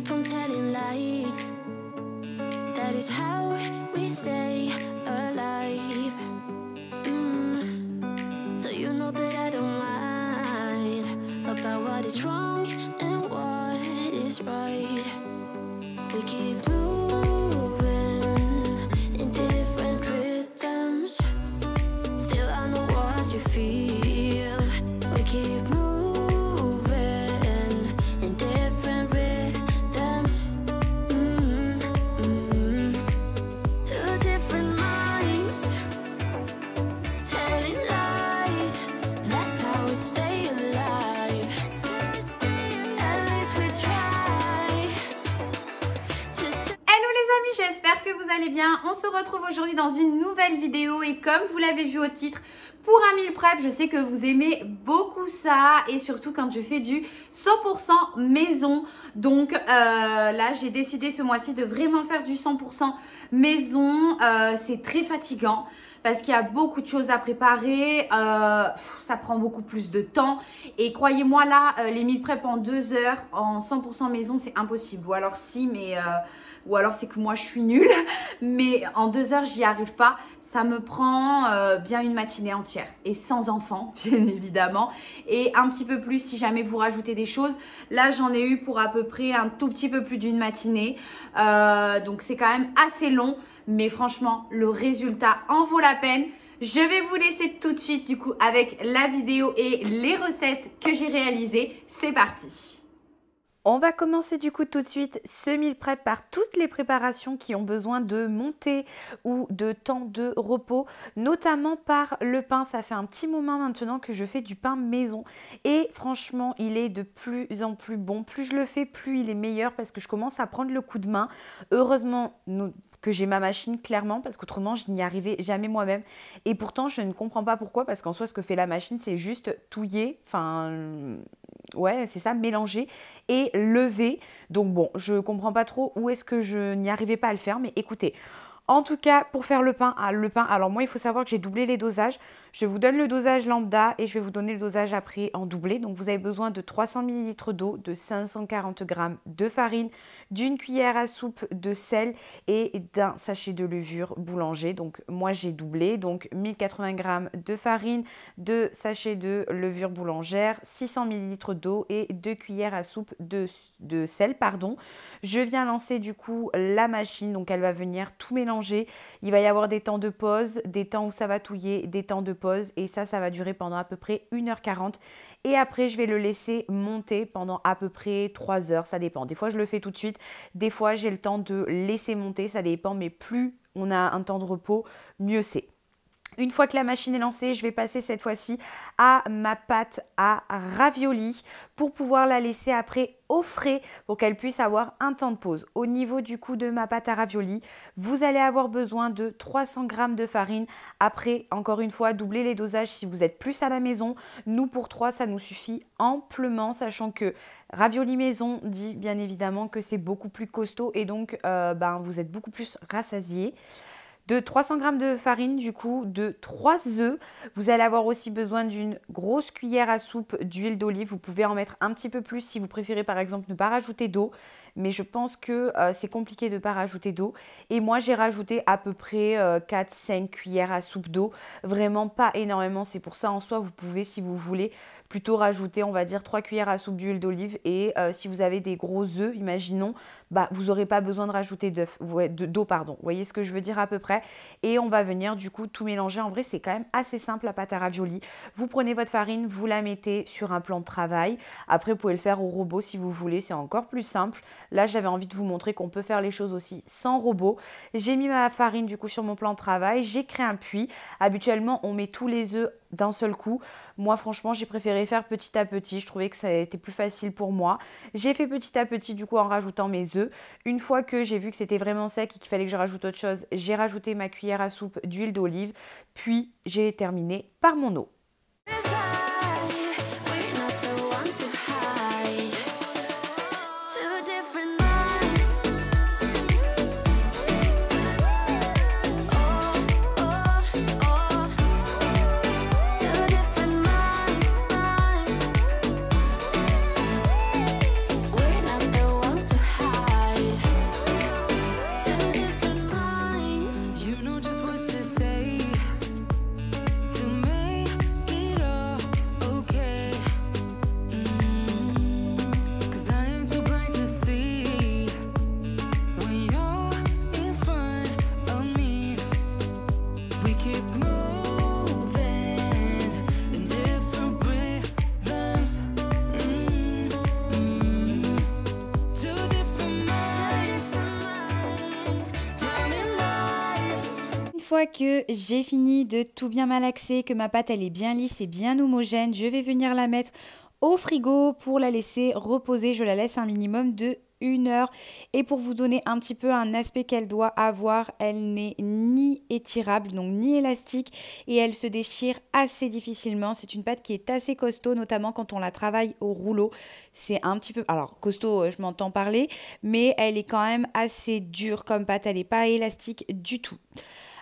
keep on telling lies. That is how we stay alive. So you know that I don't mind about what is wrong and what is right. We keep moving in different rhythms. Still I know what you feel. We keep moving in different rhythms. Two different minds telling lies. That's how we stay alive. At least we try to say. Hello les amis, j'espère que vous allez bien. On se retrouve aujourd'hui dans une nouvelle vidéo et comme vous l'avez vu au titre, pour un meal prep, je sais que vous aimez beaucoup ça et surtout quand je fais du 100% maison. Donc là, j'ai décidé ce mois-ci de vraiment faire du 100% maison. C'est très fatigant parce qu'il y a beaucoup de choses à préparer. Ça prend beaucoup plus de temps. Et croyez-moi là, les meal prep en 2 heures, en 100% maison, c'est impossible. Ou alors si, mais... ou alors c'est que moi je suis nulle. Mais en 2 heures, j'y arrive pas. Ça me prend bien une matinée entière et sans enfants, bien évidemment. Et un petit peu plus si jamais vous rajoutez des choses. Là, j'en ai eu pour à peu près un tout petit peu plus d'une matinée. Donc, c'est quand même assez long. Mais franchement, le résultat en vaut la peine. Je vais vous laisser tout de suite du coup avec la vidéo et les recettes que j'ai réalisées. C'est parti! On va commencer du coup tout de suite ce meal prep par toutes les préparations qui ont besoin de monter ou de temps de repos, notamment par le pain. Ça fait un petit moment maintenant que je fais du pain maison et franchement il est de plus en plus bon. Plus je le fais, plus il est meilleur parce que je commence à prendre le coup de main. Heureusement que j'ai ma machine clairement parce qu'autrement je n'y arrivais jamais moi-même et pourtant je ne comprends pas pourquoi parce qu'en soi ce que fait la machine c'est juste touiller, ouais, c'est ça, mélanger et lever. Donc bon, je comprends pas trop où est-ce que je n'y arrivais pas à le faire. Mais écoutez, en tout cas, pour faire le pain, alors moi, il faut savoir que j'ai doublé les dosages. Je vous donne le dosage lambda et je vais vous donner le dosage après en doublé. Donc, vous avez besoin de 300 ml d'eau, de 540 g de farine, d'une cuillère à soupe de sel et d'un sachet de levure boulanger. Donc, moi, j'ai doublé. Donc, 1080 g de farine, 2 sachets de levure boulangère, 600 ml d'eau et 2 cuillères à soupe de sel. Je viens lancer du coup la machine. Donc, elle va venir tout mélanger. Il va y avoir des temps de pause, des temps où ça va touiller, des temps de pause et ça va durer pendant à peu près 1h40 et après je vais le laisser monter pendant à peu près 3 heures, ça dépend. Des fois je le fais tout de suite, des fois j'ai le temps de laisser monter, ça dépend, mais plus on a un temps de repos, mieux c'est. Une fois que la machine est lancée, je vais passer cette fois-ci à ma pâte à raviolis pour pouvoir la laisser après au frais pour qu'elle puisse avoir un temps de pause. Au niveau du coup de ma pâte à raviolis, vous allez avoir besoin de 300 g de farine. Après, encore une fois, doublez les dosages si vous êtes plus à la maison. Nous, pour 3, ça nous suffit amplement, sachant que ravioli maison dit bien évidemment que c'est beaucoup plus costaud et donc vous êtes beaucoup plus rassasié. De 300 g de farine, du coup, de 3 œufs. Vous allez avoir aussi besoin d'une grosse cuillère à soupe d'huile d'olive. Vous pouvez en mettre un petit peu plus si vous préférez par exemple ne pas rajouter d'eau. Mais je pense que c'est compliqué de ne pas rajouter d'eau. Et moi, j'ai rajouté à peu près 4-5 cuillères à soupe d'eau. Vraiment pas énormément. C'est pour ça en soi, vous pouvez, si vous voulez, plutôt rajouter, on va dire, 3 cuillères à soupe d'huile d'olive. Et si vous avez des gros œufs, imaginons, vous n'aurez pas besoin de rajouter d'eau. Vous voyez ce que je veux dire à peu près. Et on va venir du coup tout mélanger. En vrai, c'est quand même assez simple la pâte à raviolis. Vous prenez votre farine, vous la mettez sur un plan de travail. Après, vous pouvez le faire au robot si vous voulez. C'est encore plus simple. Là, j'avais envie de vous montrer qu'on peut faire les choses aussi sans robot. J'ai mis ma farine du coup sur mon plan de travail. J'ai créé un puits. Habituellement, on met tous les œufs d'un seul coup. Moi, franchement, j'ai préféré faire petit à petit. Je trouvais que ça a été plus facile pour moi. J'ai fait petit à petit, du coup, en rajoutant mes œufs. Une fois que j'ai vu que c'était vraiment sec et qu'il fallait que je rajoute autre chose, j'ai rajouté ma cuillère à soupe d'huile d'olive. Puis, j'ai terminé par mon eau. We're not the ones who hide. fois que j'ai fini de tout bien malaxer, que ma pâte elle est bien lisse et bien homogène, je vais venir la mettre au frigo pour la laisser reposer. Je la laisse un minimum de 1 heure. Et pour vous donner un petit peu un aspect qu'elle doit avoir, elle n'est ni étirable, donc ni élastique, et elle se déchire assez difficilement. C'est une pâte qui est assez costaud, notamment quand on la travaille au rouleau. C'est un petit peu, alors costaud, je m'entends parler, mais elle est quand même assez dure comme pâte, elle n'est pas élastique du tout.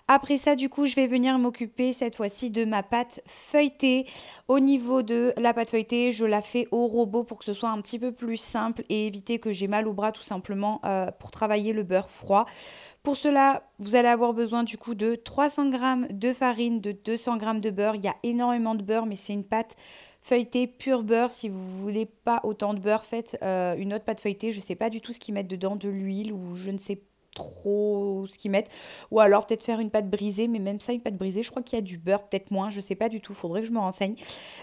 Après ça, du coup, je vais venir m'occuper cette fois-ci de ma pâte feuilletée. Au niveau de la pâte feuilletée, je la fais au robot pour que ce soit un petit peu plus simple et éviter que j'ai mal au bras tout simplement pour travailler le beurre froid. Pour cela, vous allez avoir besoin du coup de 300 g de farine, de 200 g de beurre. Il y a énormément de beurre, mais c'est une pâte feuilletée pur beurre. Si vous ne voulez pas autant de beurre, faites une autre pâte feuilletée. Je ne sais pas du tout ce qu'ils mettent dedans, de l'huile ou je ne sais pas trop ce qu'ils mettent, ou alors peut-être faire une pâte brisée, mais même ça, une pâte brisée, je crois qu'il y a du beurre, peut-être moins, je sais pas du tout, faudrait que je me renseigne,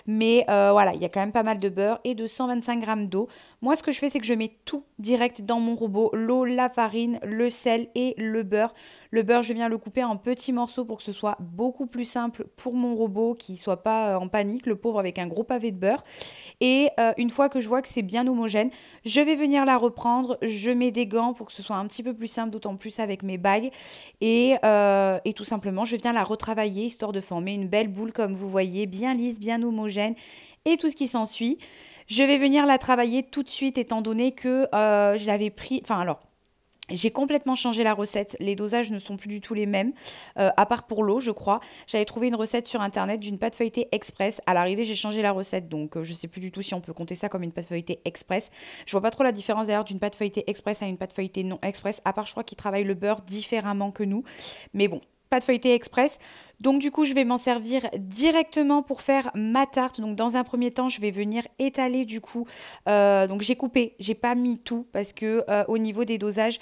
mais voilà, il y a quand même pas mal de beurre et de 125 g d'eau. Moi, ce que je fais, c'est que je mets tout direct dans mon robot, l'eau, la farine, le sel et le beurre. Le beurre, je viens le couper en petits morceaux pour que ce soit beaucoup plus simple pour mon robot, qui soit pas en panique, le pauvre, avec un gros pavé de beurre. Et une fois que je vois que c'est bien homogène, je vais venir la reprendre, je mets des gants pour que ce soit un petit peu plus simple, d'autant plus avec mes bagues. Et tout simplement, je viens la retravailler, histoire de former une belle boule, comme vous voyez, bien lisse, bien homogène, et tout ce qui s'ensuit. Je vais venir la travailler tout de suite, étant donné que je l'avais pris... Enfin alors... J'ai complètement changé la recette, les dosages ne sont plus du tout les mêmes, à part pour l'eau je crois. J'avais trouvé une recette sur internet d'une pâte feuilletée express. À l'arrivée j'ai changé la recette, donc je ne sais plus du tout si on peut compter ça comme une pâte feuilletée express. Je vois pas trop la différence d'ailleurs d'une pâte feuilletée express à une pâte feuilletée non express, à part je crois qu'ils travaillent le beurre différemment que nous. Mais bon, pâte feuilletée express. Donc du coup, je vais m'en servir directement pour faire ma tarte. Donc dans un premier temps, je vais venir étaler du coup. Donc j'ai coupé, j'ai pas mis tout parce que au niveau des dosages,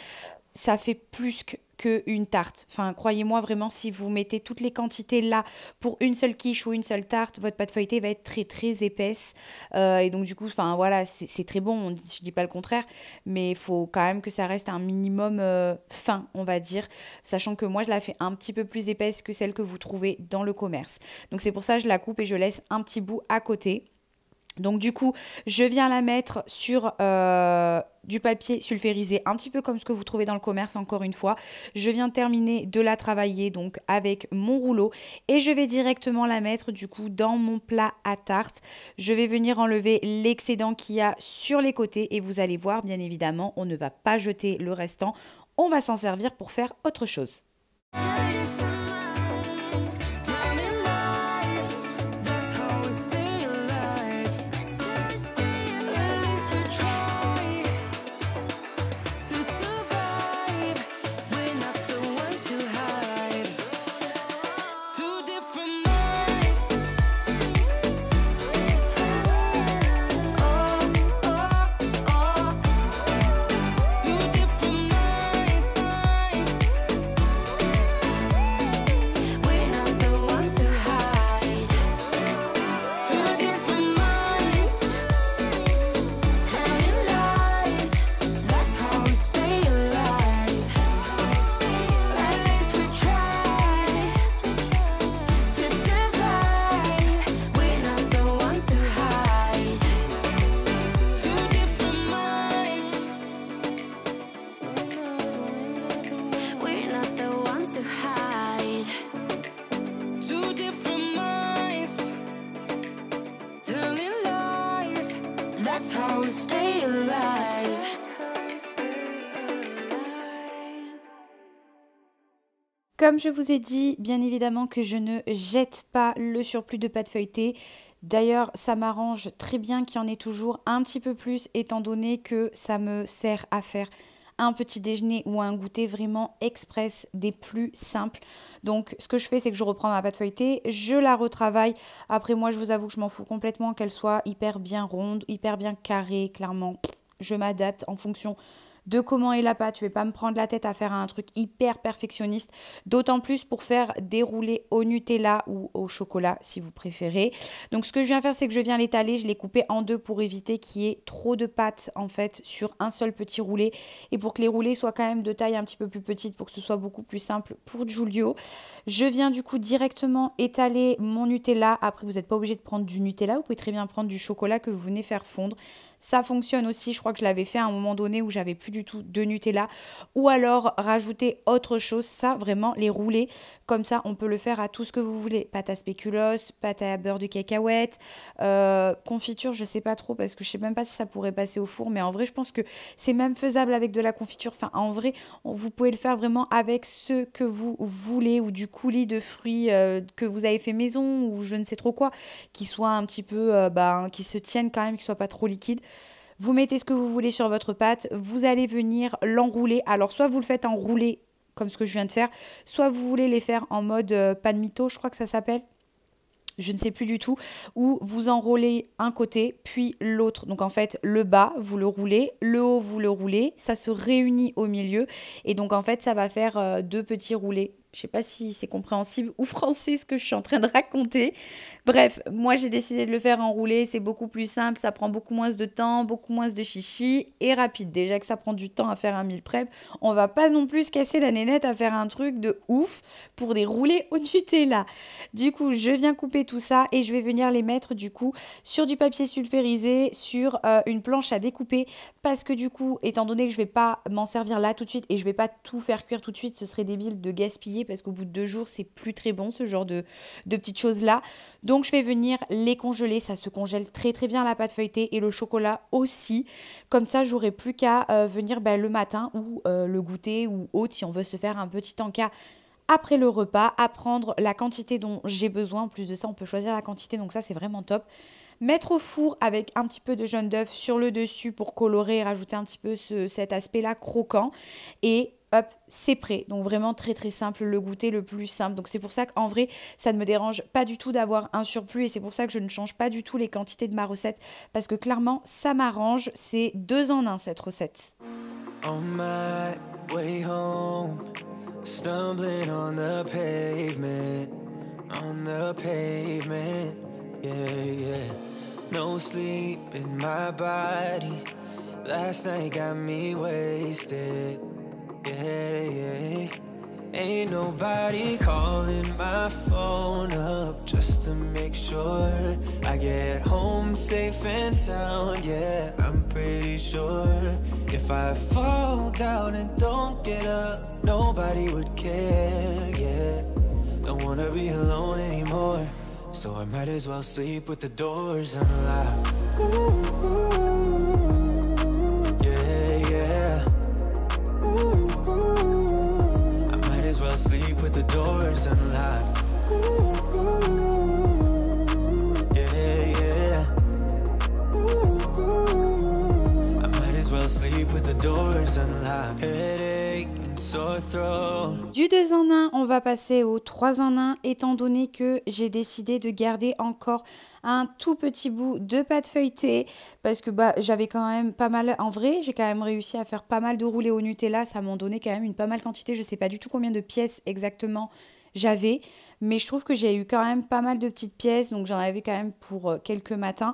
ça fait plus qu'une tarte. Enfin, croyez-moi vraiment, si vous mettez toutes les quantités là pour une seule quiche ou une seule tarte, votre pâte feuilletée va être très très épaisse. Et donc du coup, enfin voilà, c'est très bon, je dis pas le contraire, mais il faut quand même que ça reste un minimum fin, on va dire, sachant que moi je la fais un petit peu plus épaisse que celle que vous trouvez dans le commerce. Donc c'est pour ça que je la coupe et je laisse un petit bout à côté. Donc du coup, je viens la mettre sur du papier sulfurisé, un petit peu comme ce que vous trouvez dans le commerce, encore une fois. Je viens terminer de la travailler donc avec mon rouleau et je vais directement la mettre du coup dans mon plat à tarte. Je vais venir enlever l'excédent qu'il y a sur les côtés et vous allez voir, bien évidemment, on ne va pas jeter le restant. On va s'en servir pour faire autre chose. Comme je vous ai dit, bien évidemment que je ne jette pas le surplus de pâte feuilletée. D'ailleurs, ça m'arrange très bien qu'il y en ait toujours un petit peu plus, étant donné que ça me sert à faire un petit déjeuner ou un goûter vraiment express, des plus simples. Donc ce que je fais, c'est que je reprends ma pâte feuilletée, je la retravaille. Après moi, je vous avoue que je m'en fous complètement qu'elle soit hyper bien ronde, hyper bien carrée, clairement. Je m'adapte en fonction de comment est la pâte. Je vais pas me prendre la tête à faire un truc hyper perfectionniste, d'autant plus pour faire des roulés au Nutella ou au chocolat si vous préférez. Donc ce que je viens faire, c'est que je viens l'étaler, je l'ai coupé en deux pour éviter qu'il y ait trop de pâte en fait sur un seul petit roulé et pour que les roulés soient quand même de taille un petit peu plus petite pour que ce soit beaucoup plus simple pour Giulio. Je viens du coup directement étaler mon Nutella. Après, vous n'êtes pas obligé de prendre du Nutella, vous pouvez très bien prendre du chocolat que vous venez faire fondre. Ça fonctionne aussi, je crois que je l'avais fait à un moment donné où j'avais plus du tout de Nutella. Ou alors rajouter autre chose, ça vraiment les rouler. Comme ça, on peut le faire à tout ce que vous voulez. Pâte à spéculoos, pâte à beurre de cacahuète, confiture, je sais pas trop parce que je sais même pas si ça pourrait passer au four. Mais en vrai, je pense que c'est même faisable avec de la confiture. Enfin, en vrai, vous pouvez le faire vraiment avec ce que vous voulez ou du coulis de fruits que vous avez fait maison ou je ne sais trop quoi, qui soit un petit peu, qui se tiennent quand même, qui soit pas trop liquide. Vous mettez ce que vous voulez sur votre pâte, vous allez venir l'enrouler. Alors, soit vous le faites enrouler comme ce que je viens de faire, soit vous voulez les faire en mode palmito, je crois que ça s'appelle. Je ne sais plus du tout, où vous enroulez un côté, puis l'autre. Donc en fait, le bas, vous le roulez, le haut, vous le roulez, ça se réunit au milieu. Et donc en fait, ça va faire deux petits roulés. Je ne sais pas si c'est compréhensible ou français ce que je suis en train de raconter. Bref, moi j'ai décidé de le faire enrouler, c'est beaucoup plus simple, ça prend beaucoup moins de temps, beaucoup moins de chichi et rapide. Déjà que ça prend du temps à faire un meal prep, on va pas non plus se casser la nénette à faire un truc de ouf pour des roulés au Nutella. Du coup, je viens couper tout ça et je vais venir les mettre du coup sur du papier sulfurisé, sur une planche à découper parce que du coup, étant donné que je vais pas m'en servir là tout de suite et je vais pas tout faire cuire tout de suite, ce serait débile de gaspiller parce qu'au bout de 2 jours, c'est plus très bon ce genre de petites choses-là. Donc, je vais venir les congeler. Ça se congèle très très bien la pâte feuilletée et le chocolat aussi. Comme ça, j'aurai plus qu'à venir le matin ou le goûter ou autre si on veut se faire un petit encas après le repas, à prendre la quantité dont j'ai besoin. En plus de ça, on peut choisir la quantité, donc ça, c'est vraiment top. Mettre au four avec un petit peu de jaune d'œuf sur le dessus pour colorer et rajouter un petit peu cet aspect-là croquant. Et hop, c'est prêt. Donc vraiment très très simple, le goûter le plus simple. Donc c'est pour ça qu'en vrai, ça ne me dérange pas du tout d'avoir un surplus et c'est pour ça que je ne change pas du tout les quantités de ma recette parce que clairement, ça m'arrange. C'est 2 en 1 cette recette. On my way home, stumbling on the pavement, yeah, yeah. No sleep in my body, last night got me wasted, yeah, yeah. Ain't nobody calling my phone up just to make sure I get home safe and sound, yeah, I'm pretty sure if I fall down and don't get up, nobody would care, yeah. Don't wanna be alone anymore, so I might as well sleep with the doors unlocked. Ooh, ooh, yeah, yeah. Ooh, ooh. I might as well sleep with the doors unlocked. Ooh, ooh, yeah, yeah. Ooh, ooh. I might as well sleep with the doors unlocked. Headache and sore throat. Du 2 en 1, on va passer au 3 en 1, étant donné que j'ai décidé de garder encore un tout petit bout de pâte feuilletée parce que j'avais quand même pas mal, en vrai, j'ai quand même réussi à faire pas mal de roulés au Nutella, ça m'en donnait quand même une pas mal quantité, je sais pas du tout combien de pièces exactement j'avais, mais je trouve que j'ai eu quand même pas mal de petites pièces, donc j'en avais quand même pour quelques matins.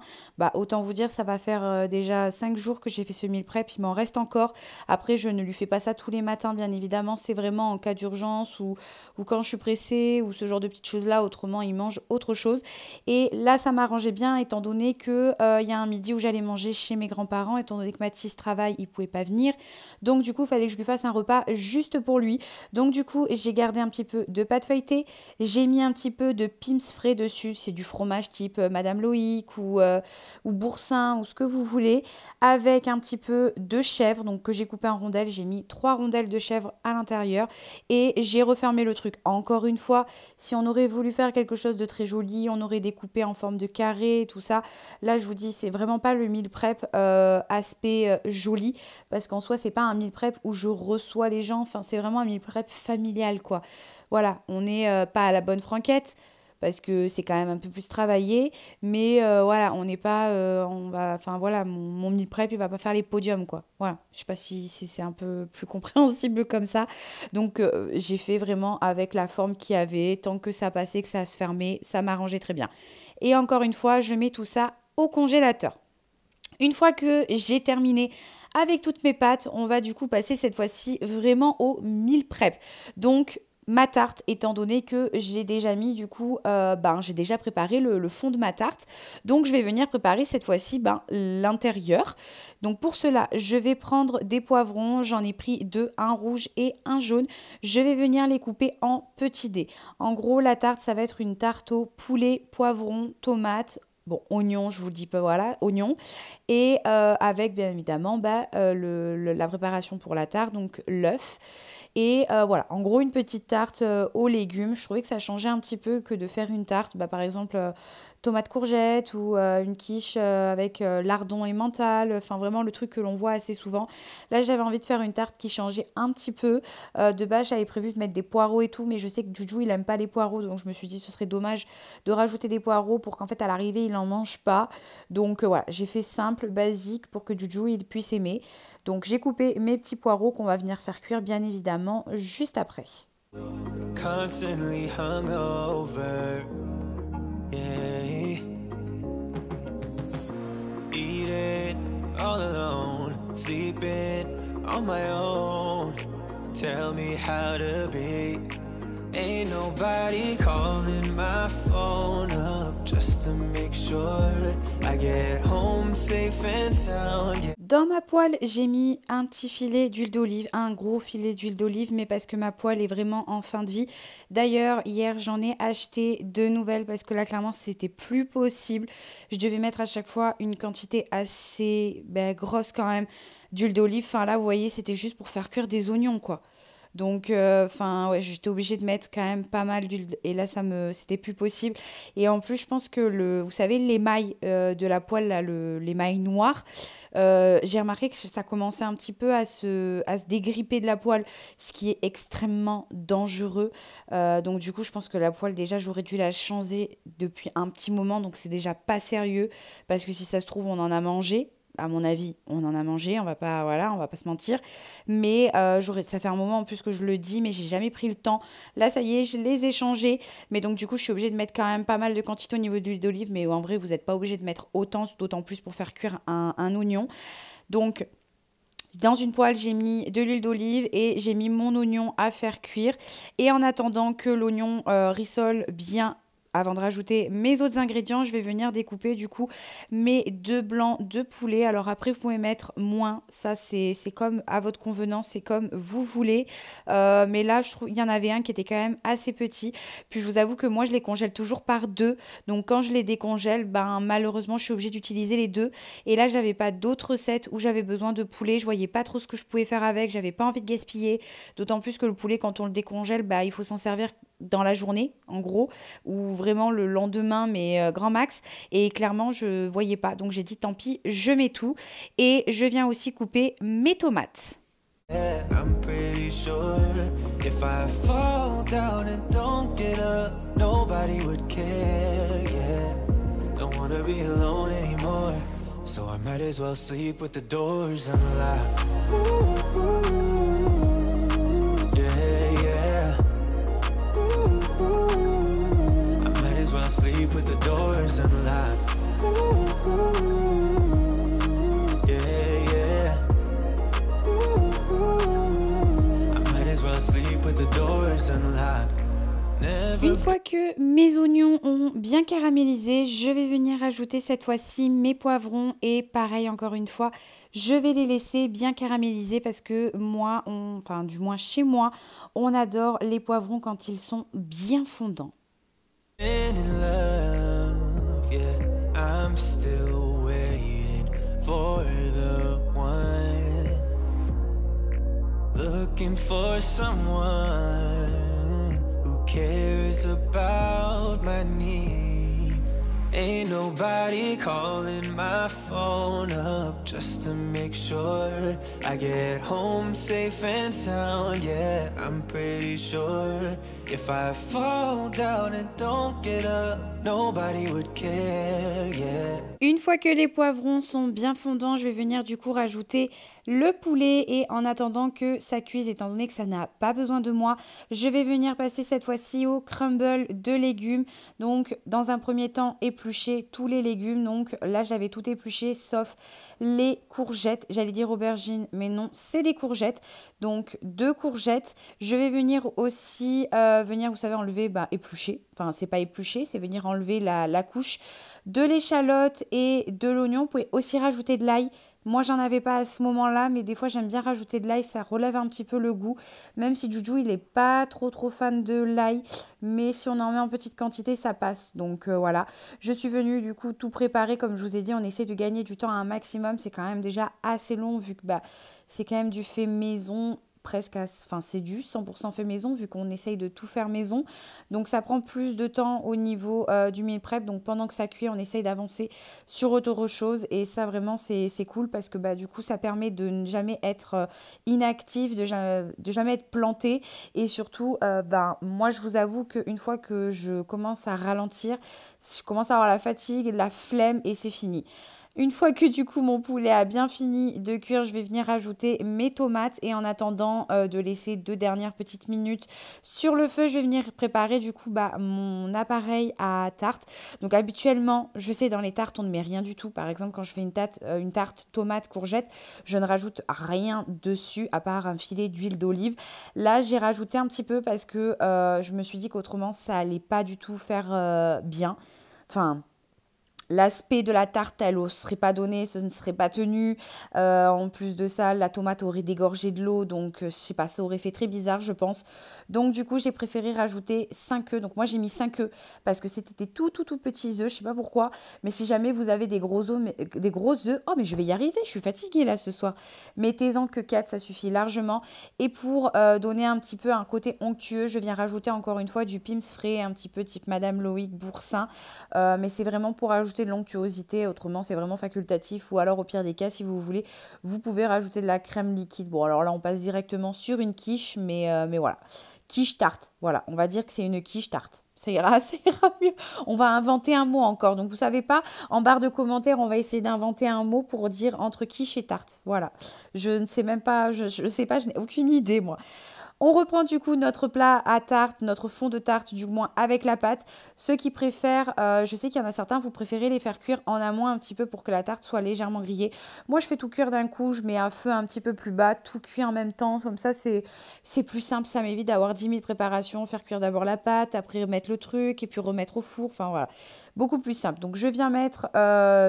Autant vous dire, ça va faire déjà 5 jours que j'ai fait ce meal prep, il m'en reste encore. Après, je ne lui fais pas ça tous les matins, bien évidemment, c'est vraiment en cas d'urgence ou quand je suis pressée ou ce genre de petites choses-là, autrement, il mange autre chose. Et là, ça m'arrangeait bien, étant donné qu'il y a un midi où j'allais manger chez mes grands-parents, étant donné que Mathis travaille, il ne pouvait pas venir. Donc, du coup, il fallait que je lui fasse un repas juste pour lui. Donc, du coup, j'ai gardé un petit peu de pâte feuilletée. J'ai mis un petit peu de Pim's frais dessus, c'est du fromage type Madame Loïc ou boursin ou ce que vous voulez, avec un petit peu de chèvre, donc que j'ai coupé en rondelles. J'ai mis 3 rondelles de chèvre à l'intérieur et j'ai refermé le truc. Encore une fois, si on aurait voulu faire quelque chose de très joli, on aurait découpé en forme de carré et tout ça. Là, je vous dis, c'est vraiment pas le meal prep aspect joli, parce qu'en soi, c'est pas un meal prep où je reçois les gens, enfin, c'est vraiment un meal prep familial, quoi. Voilà, on n'est pas à la bonne franquette. parce que c'est quand même un peu plus travaillé. Mais voilà, on n'est pas... enfin voilà, mon meal prep, il va pas faire les podiums, quoi. Voilà, je sais pas si c'est un peu plus compréhensible comme ça. Donc j'ai fait vraiment avec la forme qu'il y avait. Tant que ça passait, que ça se fermait, ça m'arrangeait très bien. Et encore une fois, je mets tout ça au congélateur. Une fois que j'ai terminé avec toutes mes pâtes, on va du coup passer cette fois-ci vraiment au meal prep. Donc ma tarte, étant donné que j'ai déjà mis du coup, j'ai déjà préparé le fond de ma tarte. Donc je vais venir préparer cette fois-ci l'intérieur. Donc pour cela, je vais prendre des poivrons. J'en ai pris 2, un rouge et un jaune. Je vais venir les couper en petits dés. En gros, la tarte, ça va être une tarte au poulet, poivron, tomate. Bon, oignon, je vous le dis pas, voilà, oignon. Et avec, bien évidemment, la préparation pour la tarte, donc l'œuf. Et voilà, en gros, une petite tarte aux légumes. Je trouvais que ça changeait un petit peu que de faire une tarte, par exemple, tomate courgette ou une quiche avec lardon et mental. Enfin, vraiment le truc que l'on voit assez souvent. Là, j'avais envie de faire une tarte qui changeait un petit peu. De base, j'avais prévu de mettre des poireaux et tout, mais je sais que Juju, il aime pas les poireaux. Donc, je me suis dit, ce serait dommage de rajouter des poireaux pour qu'en fait, à l'arrivée, il n'en mange pas. Donc, voilà, j'ai fait simple, basique pour que Juju, il puisse aimer. Donc, j'ai coupé mes petits poireaux qu'on va venir faire cuire, bien évidemment, juste après. Constantly hungover, yeah. Eating all alone, sleeping on my own. Tell me how to be. Ain't nobody calling my phone up just to make sure I get home safe and sound, yeah. Dans ma poêle, j'ai mis un petit filet d'huile d'olive, un gros filet d'huile d'olive, mais parce que ma poêle est vraiment en fin de vie. D'ailleurs, hier, j'en ai acheté 2 nouvelles parce que là, clairement, c'était plus possible. Je devais mettre à chaque fois une quantité assez grosse quand même d'huile d'olive. Enfin là, vous voyez, c'était juste pour faire cuire des oignons, quoi. Donc, ouais, j'étais obligée de mettre quand même pas mal d'huile. Et là, c'était plus possible. Et en plus, je pense que vous savez, l'émail de la poêle, là, l'émail noir, j'ai remarqué que ça commençait un petit peu à se dégripper de la poêle, ce qui est extrêmement dangereux. Donc, du coup, je pense que la poêle, déjà, j'aurais dû la changer depuis un petit moment. Donc, c'est déjà pas sérieux. Parce que si ça se trouve, on en a mangé. À mon avis, on en a mangé, on va pas se mentir. Mais ça fait un moment en plus que je le dis, mais j'ai jamais pris le temps. Là, ça y est, je les ai changés. Mais donc, du coup, je suis obligée de mettre quand même pas mal de quantité au niveau de l'huile d'olive. Mais en vrai, vous n'êtes pas obligé de mettre autant, d'autant plus pour faire cuire un oignon. Donc, dans une poêle, j'ai mis de l'huile d'olive et j'ai mis mon oignon à faire cuire. Et en attendant que l'oignon rissole bien, avant de rajouter mes autres ingrédients, je vais venir découper du coup mes 2 blancs de poulet. Alors après, vous pouvez mettre moins. Ça, c'est comme à votre convenance, c'est comme vous voulez. Mais là, je trouve il y en avait un qui était quand même assez petit. Puis je vous avoue que moi, je les congèle toujours par 2. Donc quand je les décongèle, malheureusement, je suis obligée d'utiliser les 2. Et là, j'avais pas d'autres recettes où j'avais besoin de poulet. Je voyais pas trop ce que je pouvais faire avec. J'avais pas envie de gaspiller. D'autant plus que le poulet, quand on le décongèle, il faut s'en servir dans la journée, en gros, ou vraiment le lendemain, mais grand max. Et clairement, je voyais pas. Donc j'ai dit, tant pis, je mets tout. Et je viens aussi couper mes tomates. Yeah, I'm pretty sure if I fall down and don't get up, nobody would care, yeah. Don't wanna be alone anymore, so I might as well sleep with the doors unlocked. Ooh, yeah, yeah. I might as well sleep with the doors unlocked. Yeah, yeah. I might as well sleep with the doors unlocked. Une fois que mes oignons ont bien caramélisé, je vais venir ajouter cette fois-ci mes poivrons et pareil encore une fois, je vais les laisser bien caraméliser parce que moi, enfin du moins chez moi, on adore les poivrons quand ils sont bien fondants. In love, yeah, I'm still waiting for the one, looking for someone who cares about my needs. Ain't nobody calling my phone up just to make sure I get home safe and sound. Yeah, I'm pretty sure if I fall down and don't get up, nobody would care, yeah. Une fois que les poivrons sont bien fondants, je vais venir du coup rajouter le poulet et en attendant que ça cuise, étant donné que ça n'a pas besoin de moi, je vais venir passer cette fois-ci au crumble de légumes. Donc dans un premier temps, éplucher tous les légumes. Donc là, j'avais tout épluché sauf les courgettes. J'allais dire aubergines, mais non, c'est des courgettes. Donc 2 courgettes. Je vais venir aussi, vous savez, enlever, éplucher. Enfin, c'est pas éplucher, c'est venir enlever la couche de l'échalote et de l'oignon. Vous pouvez aussi rajouter de l'ail. Moi, j'en avais pas à ce moment-là, mais des fois, j'aime bien rajouter de l'ail. Ça relève un petit peu le goût. Même si Juju, il n'est pas trop fan de l'ail. Mais si on en met en petite quantité, ça passe. Donc, voilà. Je suis venue, du coup, tout préparer. Comme je vous ai dit, on essaie de gagner du temps à un maximum. C'est quand même déjà assez long vu que c'est quand même du fait maison. C'est du 100% fait maison vu qu'on essaye de tout faire maison. Donc ça prend plus de temps au niveau du meal prep. Donc pendant que ça cuit, on essaye d'avancer sur autre chose. Et ça vraiment c'est cool parce que du coup ça permet de ne jamais être inactif, de jamais être planté. Et surtout, moi je vous avoue qu'une fois que je commence à ralentir, je commence à avoir la fatigue, la flemme et c'est fini. Une fois que du coup mon poulet a bien fini de cuire, je vais venir ajouter mes tomates et en attendant de laisser 2 dernières petites minutes sur le feu, je vais venir préparer du coup mon appareil à tarte. Donc habituellement, je sais dans les tartes on ne met rien du tout. Par exemple quand je fais une tarte tomate courgette, je ne rajoute rien dessus à part un filet d'huile d'olive. Là j'ai rajouté un petit peu parce que je me suis dit qu'autrement ça allait pas du tout faire bien. Enfin... L'aspect de la tarte, elle ne serait pas donné, ce ne serait pas tenu. En plus de ça, la tomate aurait dégorgé de l'eau. Donc, je sais pas, ça aurait fait très bizarre, je pense. Donc, du coup, j'ai préféré rajouter 5 œufs. Donc, moi, j'ai mis 5 œufs parce que c'était des tout petits œufs. Je sais pas pourquoi. Mais si jamais vous avez des gros œufs, oh, mais je vais y arriver. Je suis fatiguée là ce soir. Mettez-en que 4, ça suffit largement. Et pour donner un petit peu un côté onctueux, je viens rajouter encore une fois du Pim's frais, un petit peu type Madame Loïc Boursin. Mais c'est vraiment pour ajouter de l'onctuosité, autrement c'est vraiment facultatif ou alors au pire des cas si vous voulez vous pouvez rajouter de la crème liquide. Bon alors là on passe directement sur une quiche mais voilà, quiche tarte, voilà, on va dire que c'est une quiche tarte. Ça ira mieux. On va inventer un mot encore. Donc, vous savez pas, en barre de commentaires, on va essayer d'inventer un mot pour dire entre quiche et tarte. Voilà. Je ne sais même pas, je sais pas, je n'ai aucune idée, moi. On reprend du coup notre plat à tarte, notre fond de tarte du moins avec la pâte. Ceux qui préfèrent, je sais qu'il y en a certains, vous préférez les faire cuire en amont un petit peu pour que la tarte soit légèrement grillée. Moi je fais tout cuire d'un coup, je mets un feu un petit peu plus bas, tout cuit en même temps. Comme ça c'est plus simple, ça m'évite d'avoir 10 000 préparations, faire cuire d'abord la pâte, après remettre le truc et puis remettre au four. Enfin voilà, beaucoup plus simple. Donc je viens mettre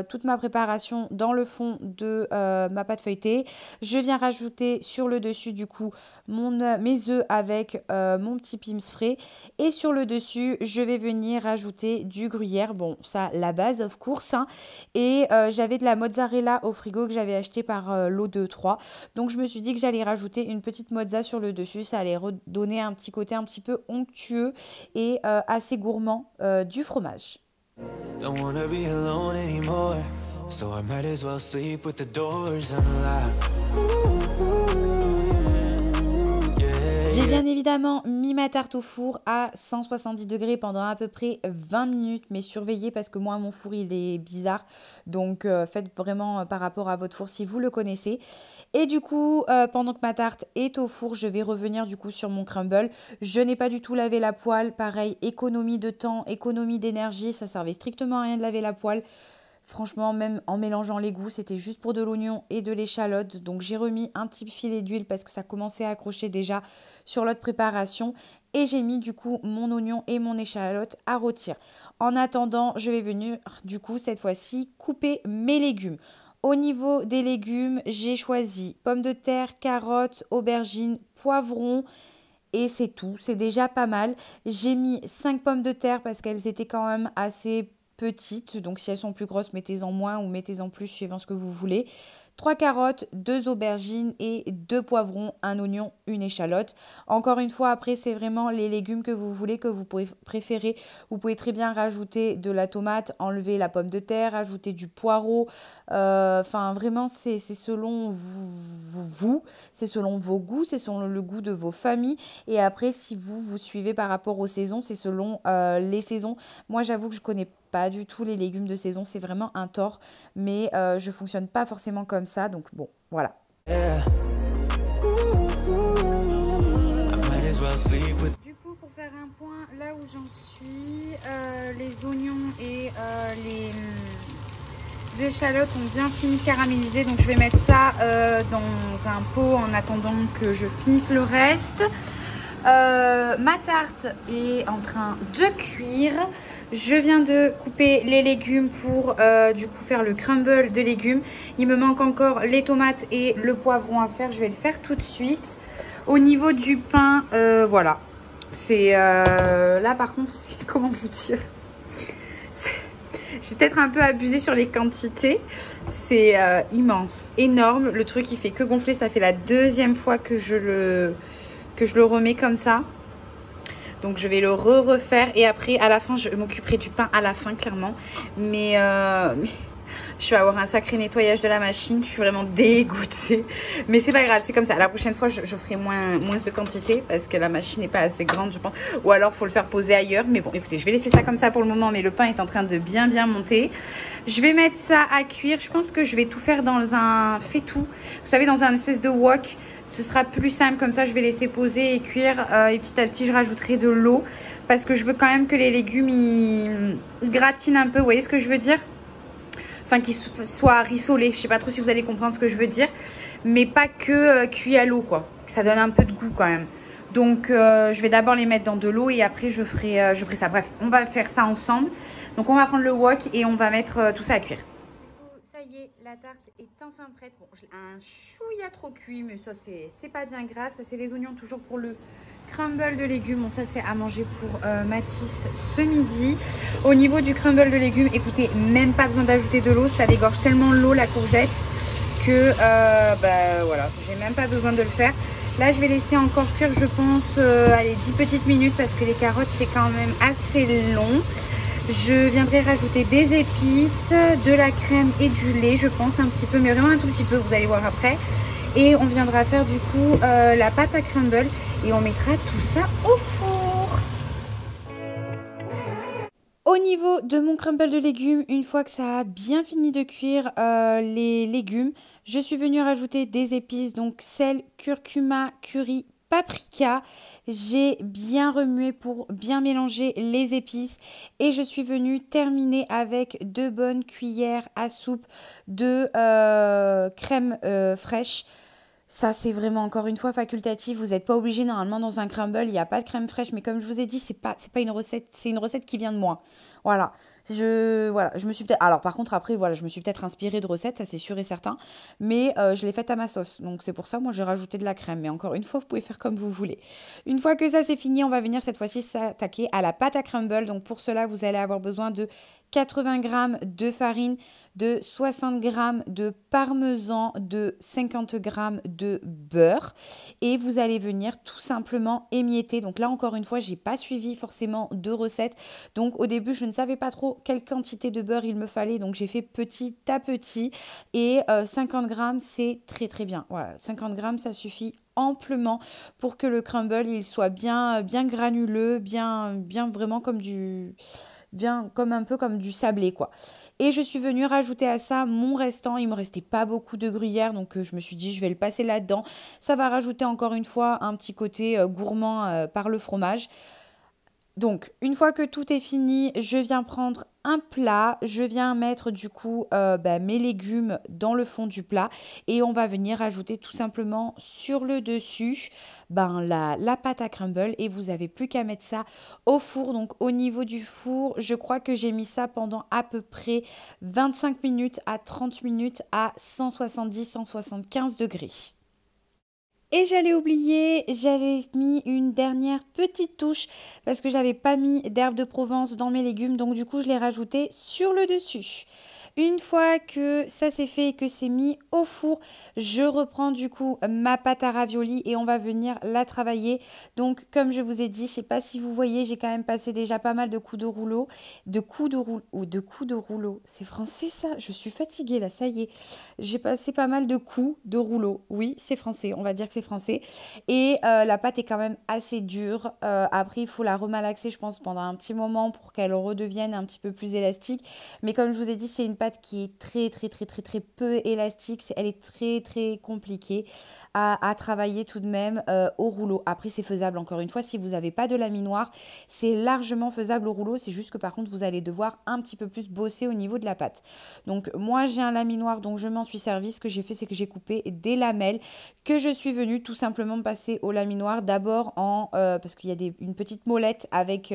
toute ma préparation dans le fond de ma pâte feuilletée. Je viens rajouter sur le dessus du coup mes œufs avec mon petit Pim's frais et sur le dessus je vais venir rajouter du gruyère, bon ça la base of course hein. Et j'avais de la mozzarella au frigo que j'avais acheté par lot de 3, donc je me suis dit que j'allais rajouter une petite mozza sur le dessus, ça allait redonner un petit côté un petit peu onctueux et assez gourmand du fromage. Don't wanna be alone anymore, so I might as well sleep with the doors unlocked. J'ai bien évidemment mis ma tarte au four à 170 degrés pendant à peu près 20 minutes, mais surveillez parce que moi mon four il est bizarre, donc faites vraiment par rapport à votre four si vous le connaissez. Et du coup, pendant que ma tarte est au four, je vais revenir du coup sur mon crumble. Je n'ai pas du tout lavé la poêle, pareil, économie de temps, économie d'énergie, ça servait strictement à rien de laver la poêle. Franchement, même en mélangeant les goûts, c'était juste pour de l'oignon et de l'échalote. Donc, j'ai remis un petit filet d'huile parce que ça commençait à accrocher déjà sur l'autre préparation. Et j'ai mis du coup mon oignon et mon échalote à rôtir. En attendant, je vais venir du coup cette fois-ci couper mes légumes. Au niveau des légumes, j'ai choisi pommes de terre, carottes, aubergines, poivrons. Et c'est tout, c'est déjà pas mal. J'ai mis 5 pommes de terre parce qu'elles étaient quand même assez petites, donc si elles sont plus grosses, mettez-en moins ou mettez-en plus suivant ce que vous voulez. 3 carottes, 2 aubergines et 2 poivrons, un oignon, une échalote. Encore une fois, après, c'est vraiment les légumes que vous voulez, que vous pouvez préférer. Vous pouvez très bien rajouter de la tomate, enlever la pomme de terre, ajouter du poireau. Enfin, vraiment, c'est selon vous, c'est selon vos goûts, c'est selon le goût de vos familles. Et après, si vous suivez par rapport aux saisons, c'est selon les saisons. Moi, j'avoue que je connais pas du tout les légumes de saison, c'est vraiment un tort. Mais je fonctionne pas forcément comme ça, donc bon, voilà. Yeah. I might as well sleep with. Du coup, pour faire un point, là où j'en suis, les oignons et les échalotes ont bien fini de caraméliser. Donc, je vais mettre ça dans un pot en attendant que je finisse le reste. Ma tarte est en train de cuire. Je viens de couper les légumes pour du coup faire le crumble de légumes. Il me manque encore les tomates et le poivron à se faire. Je vais le faire tout de suite. Au niveau du pain, voilà. C'est là par contre, c'est comment vous dire, j'ai peut-être un peu abusé sur les quantités. C'est immense, énorme. Le truc il fait que gonfler. Ça fait la deuxième fois que je le remets comme ça. Donc je vais le refaire et après à la fin je m'occuperai du pain à la fin clairement. Mais je vais avoir un sacré nettoyage de la machine. Je suis vraiment dégoûtée. Mais c'est pas grave, c'est comme ça. La prochaine fois je ferai moins de quantité parce que la machine n'est pas assez grande je pense. Ou alors il faut le faire poser ailleurs. Mais bon écoutez, je vais laisser ça comme ça pour le moment. Mais le pain est en train de bien monter. Je vais mettre ça à cuire. Je pense que je vais tout faire dans un faitout. Vous savez, dans un espèce de wok. Ce sera plus simple comme ça, je vais laisser poser et cuire et petit à petit je rajouterai de l'eau parce que je veux quand même que les légumes ils gratinent un peu, vous voyez ce que je veux dire? Enfin qu'ils soient rissolés, je sais pas trop si vous allez comprendre ce que je veux dire, mais pas que cuits à l'eau quoi, que ça donne un peu de goût quand même. Donc je vais d'abord les mettre dans de l'eau et après je ferai ça. Bref, on va faire ça ensemble. Donc on va prendre le wok et on va mettre tout ça à cuire. Ça y est, la tarte est enfin prête. Bon, j'ai un chouïa trop cuit, mais ça c'est pas bien grave. Ça c'est les oignons toujours pour le crumble de légumes. Bon, ça c'est à manger pour Mathis ce midi. Au niveau du crumble de légumes, écoutez, même pas besoin d'ajouter de l'eau. Ça dégorge tellement l'eau la courgette que voilà, j'ai même pas besoin de le faire. Là je vais laisser encore cuire, je pense, allez, 10 petites minutes parce que les carottes c'est quand même assez long. Je viendrai rajouter des épices, de la crème et du lait, je pense un petit peu, mais vraiment un tout petit peu, vous allez voir après. Et on viendra faire du coup la pâte à crumble et on mettra tout ça au four. Au niveau de mon crumble de légumes, une fois que ça a bien fini de cuire les légumes, je suis venue rajouter des épices, donc sel, curcuma, curry, paprika. J'ai bien remué pour bien mélanger les épices et je suis venue terminer avec 2 bonnes cuillères à soupe de crème fraîche. Ça, c'est vraiment encore une fois facultatif. Vous n'êtes pas obligé. Normalement, dans un crumble, il n'y a pas de crème fraîche. Mais comme je vous ai dit, c'est pas une recette. C'est une recette qui vient de moi. Voilà. Je me suis peut-être... Alors, par contre, après, voilà, je me suis peut-être inspirée de recettes. Ça, c'est sûr et certain. Mais je l'ai faite à ma sauce. Donc, c'est pour ça, moi, j'ai rajouté de la crème. Mais encore une fois, vous pouvez faire comme vous voulez. Une fois que ça, c'est fini, on va venir cette fois-ci s'attaquer à la pâte à crumble. Donc, pour cela, vous allez avoir besoin de 80 g de farine, de 60 g de parmesan, de 50 g de beurre et vous allez venir tout simplement émietter. Donc là encore une fois, j'ai pas suivi forcément de recette. Donc au début, je ne savais pas trop quelle quantité de beurre il me fallait. Donc j'ai fait petit à petit et 50 g c'est très très bien. Voilà, 50 g ça suffit amplement pour que le crumble il soit bien granuleux, bien vraiment comme un peu comme du sablé quoi. Et je suis venue rajouter à ça mon restant. Il me restait pas beaucoup de gruyère, donc je me suis dit je vais le passer là-dedans. Ça va rajouter encore une fois un petit côté gourmand par le fromage. Donc, une fois que tout est fini, je viens prendre un plat, je viens mettre du coup mes légumes dans le fond du plat et on va venir ajouter tout simplement sur le dessus la pâte à crumble et vous n'avez plus qu'à mettre ça au four. Donc, au niveau du four, je crois que j'ai mis ça pendant à peu près 25 minutes à 30 minutes à 170-175 degrés. Et j'allais oublier, j'avais mis une dernière petite touche parce que j'avais pas mis d'herbe de Provence dans mes légumes. Donc du coup, je l'ai rajouté sur le dessus. Une fois que ça c'est fait et que c'est mis au four, je reprends du coup ma pâte à raviolis et on va venir la travailler. Donc comme je vous ai dit, je sais pas si vous voyez, j'ai quand même passé déjà pas mal de coups de rouleau. De coups de rouleau. C'est français ça? Je suis fatiguée là, ça y est. J'ai passé pas mal de coups de rouleau. Oui, c'est français, on va dire que c'est français. Et la pâte est quand même assez dure. Après, il faut la remalaxer, je pense, pendant un petit moment pour qu'elle redevienne un petit peu plus élastique. Mais comme je vous ai dit, c'est une pâte qui est très peu élastique. Elle est très compliquée à travailler tout de même au rouleau. Après, c'est faisable encore une fois. Si vous n'avez pas de laminoir, c'est largement faisable au rouleau. C'est juste que par contre, vous allez devoir un petit peu plus bosser au niveau de la pâte. Donc moi, j'ai un laminoir, donc je m'en suis servi. Ce que j'ai fait, c'est que j'ai coupé des lamelles que je suis venue tout simplement passer au laminoir. D'abord parce qu'il y a une petite molette avec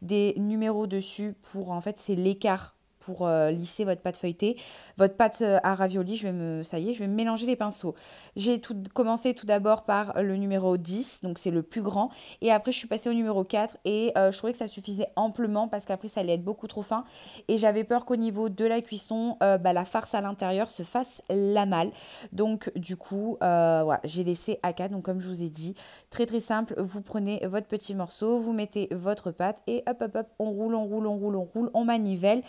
des numéros dessus pour, en fait, c'est l'écart pour lisser votre pâte feuilletée. Votre pâte à raviolis, je vais me mélanger les pinceaux. J'ai commencé tout d'abord par le numéro 10, donc c'est le plus grand. Et après, je suis passée au numéro 4 et je trouvais que ça suffisait amplement parce qu'après, ça allait être beaucoup trop fin. Et j'avais peur qu'au niveau de la cuisson, la farce à l'intérieur se fasse la malle. Donc, du coup, voilà, j'ai laissé à 4. Donc, comme je vous ai dit, très simple, vous prenez votre petit morceau, vous mettez votre pâte et hop, on roule, on manivelle.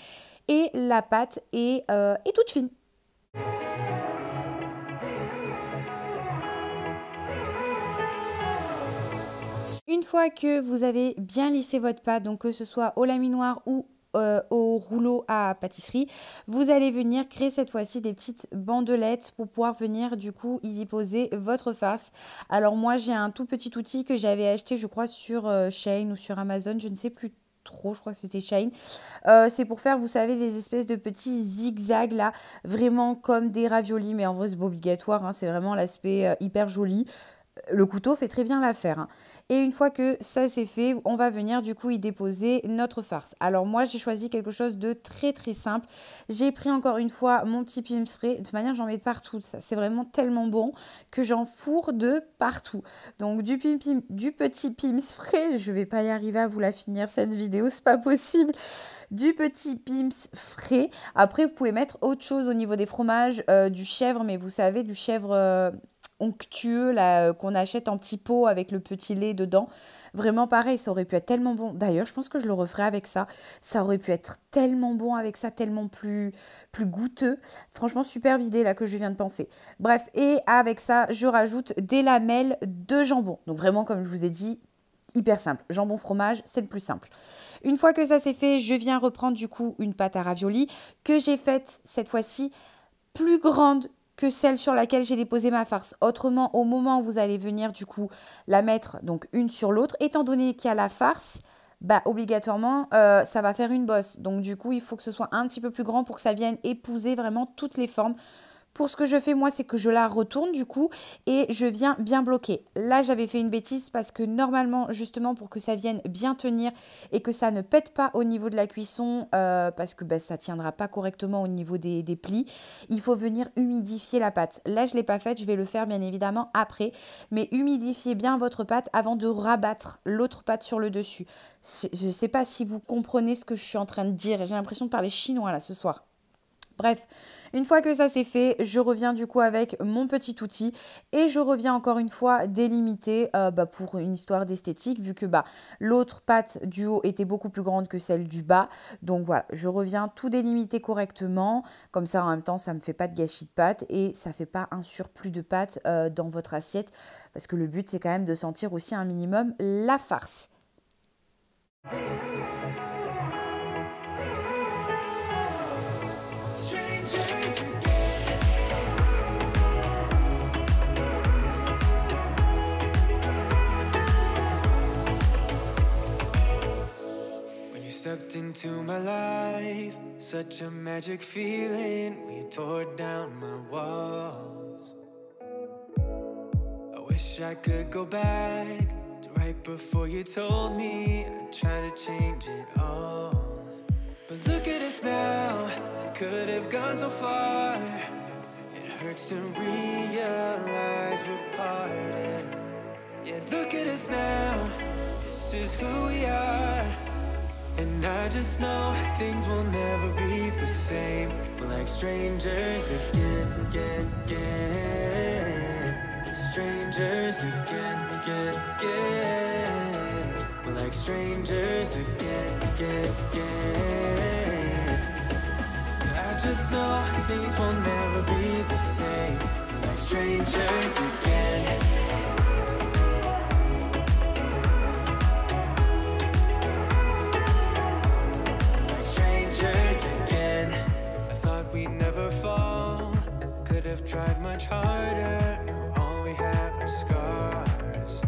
Et la pâte est toute fine. Une fois que vous avez bien lissé votre pâte, donc que ce soit au laminoir ou au rouleau à pâtisserie, vous allez venir créer cette fois-ci des petites bandelettes pour pouvoir venir du coup y déposer votre farce. Alors moi j'ai un tout petit outil que j'avais acheté je crois sur Shein ou sur Amazon, je ne sais plus trop, je crois que c'était Shine. C'est pour faire, vous savez, les espèces de petits zigzags là, vraiment comme des raviolis, mais en vrai c'est pas obligatoire, hein, c'est vraiment l'aspect hyper joli. Le couteau fait très bien l'affaire. Hein. Et une fois que ça c'est fait, on va venir du coup y déposer notre farce. Alors moi j'ai choisi quelque chose de très simple. J'ai pris encore une fois mon petit Pim's frais. De toute manière j'en mets de partout. Ça c'est vraiment tellement bon que j'en fourre de partout. Donc du petit Pim's frais. Je vais pas y arriver à vous la finir cette vidéo, c'est pas possible. Du petit Pim's frais. Après vous pouvez mettre autre chose au niveau des fromages, du chèvre, mais vous savez du chèvre onctueux là qu'on achète en petits pots avec le petit lait dedans. Vraiment pareil, ça aurait pu être tellement bon. D'ailleurs, je pense que je le referai avec ça. Ça aurait pu être tellement bon avec ça, tellement plus goûteux. Franchement, superbe idée là que je viens de penser. Bref, et avec ça, je rajoute des lamelles de jambon. Donc vraiment, comme je vous ai dit, hyper simple. Jambon fromage, c'est le plus simple. Une fois que ça c'est fait, je viens reprendre du coup une pâte à raviolis que j'ai faite cette fois-ci plus grande que celle sur laquelle j'ai déposé ma farce. Autrement, au moment où vous allez venir du coup la mettre donc une sur l'autre, étant donné qu'il y a la farce, obligatoirement ça va faire une bosse. Donc du coup, il faut que ce soit un petit peu plus grand pour que ça vienne épouser vraiment toutes les formes. Pour ce que je fais, moi, c'est que je la retourne du coup et je viens bien bloquer. Là, j'avais fait une bêtise parce que normalement, justement, pour que ça vienne bien tenir et que ça ne pète pas au niveau de la cuisson, parce que ça ne tiendra pas correctement au niveau des plis, il faut venir humidifier la pâte. Là, je ne l'ai pas faite, je vais le faire bien évidemment après. Mais humidifiez bien votre pâte avant de rabattre l'autre pâte sur le dessus. Je ne sais pas si vous comprenez ce que je suis en train de dire. J'ai l'impression de parler chinois là ce soir. Bref, une fois que ça c'est fait, je reviens du coup avec mon petit outil et je reviens encore une fois délimiter pour une histoire d'esthétique vu que l'autre pâte du haut était beaucoup plus grande que celle du bas. Donc voilà, je reviens tout délimiter correctement. Comme ça en même temps, ça ne me fait pas de gâchis de pâte et ça ne fait pas un surplus de pâte dans votre assiette parce que le but c'est quand même de sentir aussi un minimum la farce. Stepped into my life, such a magic feeling when you tore down my walls. I wish I could go back to right before you told me I'd try to change it all. But look at us now, we could have gone so far. It hurts to realize we're parted. Yeah, look at us now, this is who we are. And And I just know things will never be the same. We're like strangers again, again, again. Strangers again, again, again. We're like strangers again, again, again. I just know things will never be the same. We're like strangers again. We'd never fall, could have tried much harder. All we have are scars.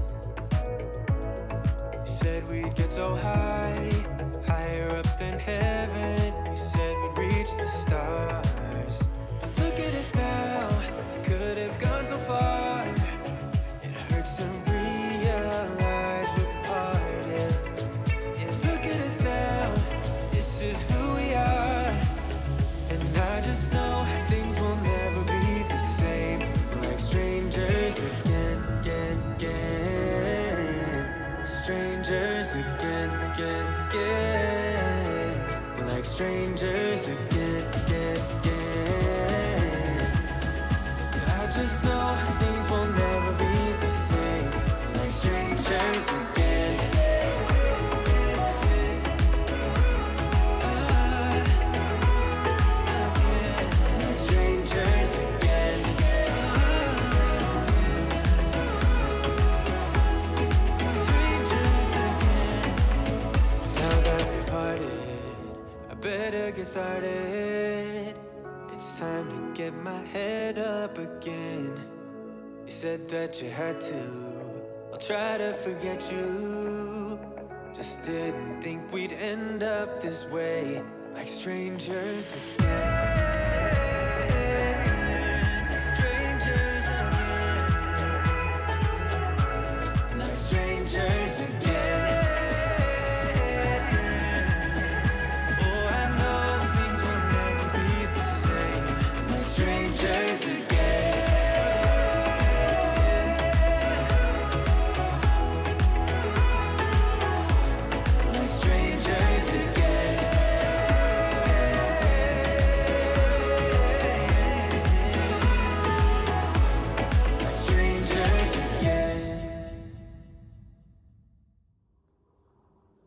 You said we'd get so high, higher up than heaven. You said we'd reach the stars. But look at us now, could have gone so far. It hurts to realize we're parted. Yeah, look at us now, this is who we are. And I just know things will never be the same. We're like strangers again, again, again. Strangers again, again, again. We're like strangers again, again, again. I just know things will never be the same. We're like strangers again. Better get started. It's time to get my head up again. You said that you had to. I'll try to forget you. Just didn't think we'd end up this way, like strangers again. Strangers again. Like strangers again.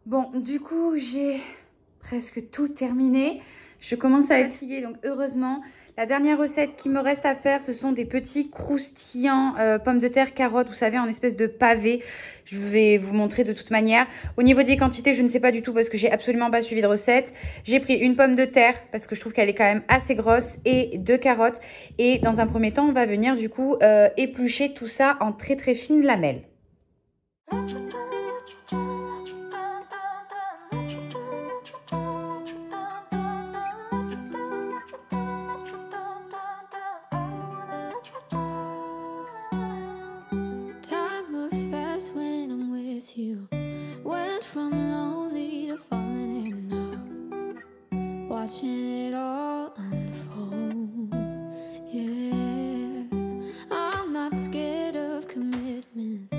Bon, du coup, j'ai presque tout terminé. Je commence à être fatiguée, donc heureusement. La dernière recette qui me reste à faire, ce sont des petits croustillants pommes de terre, carottes, vous savez, en espèce de pavé. Je vais vous montrer de toute manière. Au niveau des quantités, je ne sais pas du tout parce que j'ai absolument pas suivi de recette. J'ai pris une pomme de terre parce que je trouve qu'elle est quand même assez grosse et 2 carottes. Et dans un premier temps, on va venir du coup éplucher tout ça en très très fines lamelles. You went from lonely to falling in love, watching it all unfold. Yeah, I'm not scared of commitment,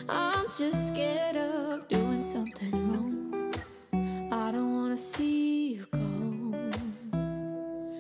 I'm just scared of doing something wrong. I don't wanna see you go,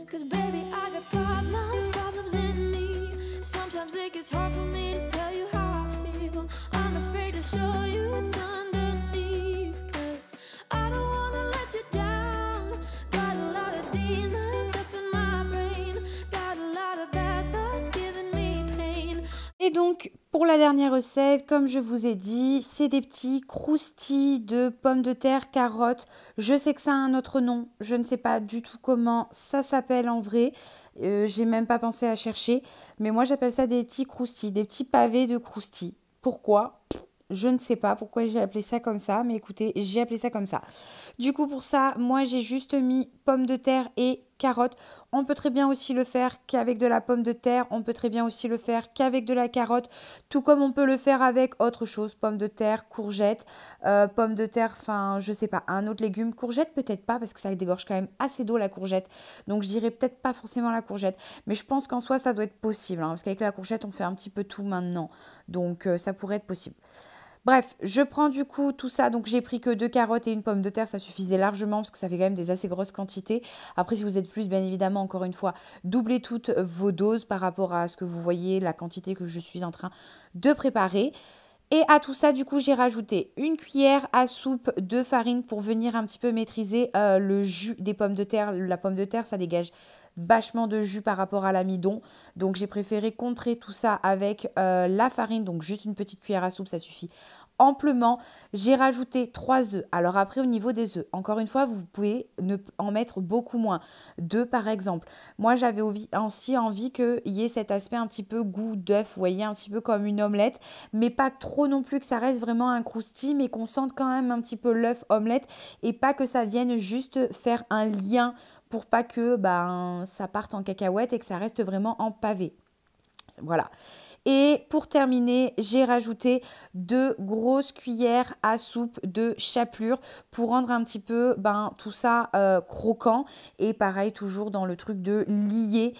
'cause baby I got problems in me. Sometimes it gets hard for me to tell you how I feel. I'm afraid to show you what's underneath, 'cause I don't wanna let you down. Got a lot of demons up in my brain, got a lot of bad thoughts giving me pain. Et donc, pour la dernière recette, comme je vous ai dit, c'est des petits croustilles de pommes de terre, carottes. Je sais que ça a un autre nom, je ne sais pas du tout comment ça s'appelle en vrai. J'ai même pas pensé à chercher, mais moi j'appelle ça des petits croustilles, des petits pavés de croustilles. Pourquoi ? Je ne sais pas pourquoi j'ai appelé ça comme ça, mais écoutez, j'ai appelé ça comme ça. Du coup, pour ça, moi, j'ai juste mis pommes de terre et carottes. On peut très bien aussi le faire qu'avec de la pomme de terre. On peut très bien aussi le faire qu'avec de la carotte. Tout comme on peut le faire avec autre chose. Pommes de terre, courgettes, pommes de terre, enfin, je sais pas, un autre légume. Courgette, peut-être pas, parce que ça dégorge quand même assez d'eau, la courgette. Donc, je dirais peut-être pas forcément la courgette. Mais je pense qu'en soi, ça doit être possible. Hein, parce qu'avec la courgette, on fait un petit peu tout maintenant. Donc, ça pourrait être possible. Bref, je prends du coup tout ça, donc j'ai pris que 2 carottes et une pomme de terre, ça suffisait largement parce que ça fait quand même des assez grosses quantités. Après, si vous êtes plus, bien évidemment, encore une fois, doublez toutes vos doses par rapport à ce que vous voyez, la quantité que je suis en train de préparer. Et à tout ça, du coup, j'ai rajouté une cuillère à soupe de farine pour venir un petit peu maîtriser le jus des pommes de terre. La pomme de terre, ça dégage vachement de jus par rapport à l'amidon. Donc, j'ai préféré contrer tout ça avec la farine. Donc, juste une petite cuillère à soupe, ça suffit amplement. J'ai rajouté 3 œufs. Alors après, au niveau des œufs, encore une fois, vous pouvez en mettre beaucoup moins. 2 par exemple. Moi, j'avais aussi envie qu'il y ait cet aspect un petit peu goût d'œuf, vous voyez, un petit peu comme une omelette, mais pas trop non plus que ça reste vraiment un croustille, mais qu'on sente quand même un petit peu l'œuf omelette et pas que ça vienne juste faire un lien pour pas que ça parte en cacahuète et que ça reste vraiment en pavé. Voilà. Et pour terminer, j'ai rajouté 2 grosses cuillères à soupe de chapelure pour rendre un petit peu tout ça croquant. Et pareil, toujours dans le truc de lier